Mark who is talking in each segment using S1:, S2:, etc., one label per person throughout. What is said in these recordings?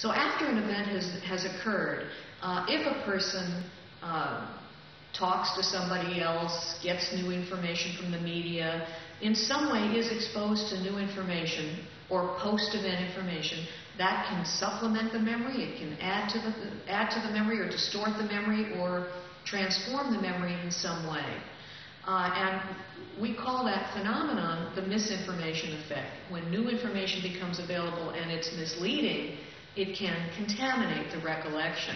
S1: So after an event has occurred, if a person talks to somebody else, gets new information from the media, in some way is exposed to new information or post-event information, that can supplement the memory, it can add to the memory or distort the memory or transform the memory in some way. And we call that phenomenon the misinformation effect. When new information becomes available and it's misleading, it can contaminate the recollection.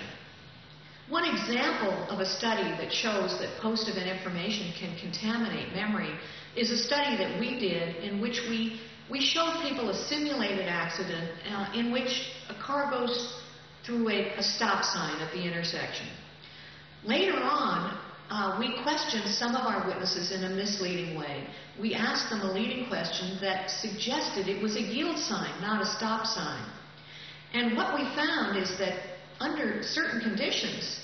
S1: One example of a study that shows that post-event information can contaminate memory is a study that we did in which we showed people a simulated accident in which a car goes through a stop sign at the intersection. Later on, we questioned some of our witnesses in a misleading way. We asked them a leading question that suggested it was a yield sign, not a stop sign. And what we found is that under certain conditions,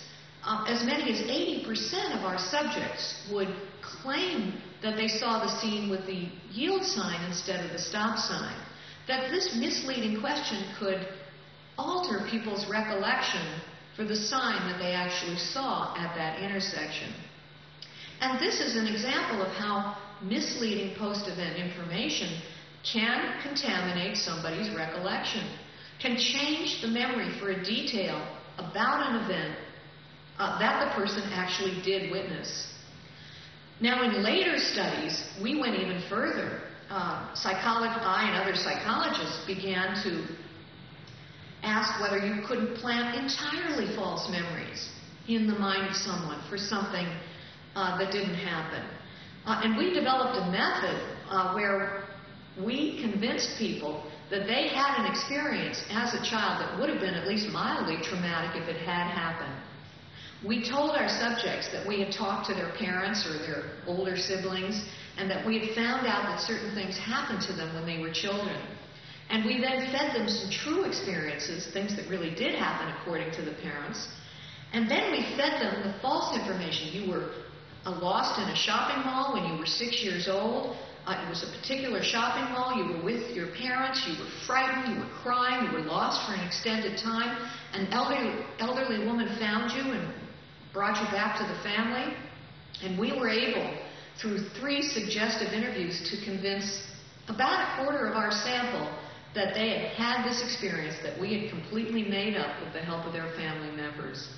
S1: as many as 80% of our subjects would claim that they saw the scene with the yield sign instead of the stop sign. That this misleading question could alter people's recollection for the sign that they actually saw at that intersection. And this is an example of how misleading post-event information can contaminate somebody's recollection, can change the memory for a detail about an event that the person actually did witness. Now, in later studies, we went even further. I and other psychologists began to ask whether you couldn't plant entirely false memories in the mind of someone for something that didn't happen. And we developed a method where we convinced people that they had an experience as a child that would have been at least mildly traumatic if it had happened. We told our subjects that we had talked to their parents or their older siblings and that we had found out that certain things happened to them when they were children. And we then fed them some true experiences, things that really did happen according to the parents. And then we fed them the false information. You were lost in a shopping mall when you were 6 years old. It was a particular shopping mall. You were with your parents. You were frightened. You were crying. You were lost for an extended time. An elderly woman found you and brought you back to the family. And we were able, through 3 suggestive interviews, to convince about a quarter of our sample that they had had this experience that we had completely made up with the help of their family members.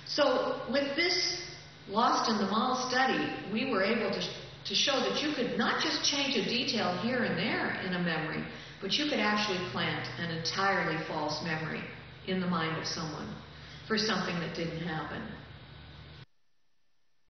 S1: So with this Lost in the Mall study, we were able to show that you could not just change a detail here and there in a memory, but you could actually plant an entirely false memory in the mind of someone for something that didn't happen.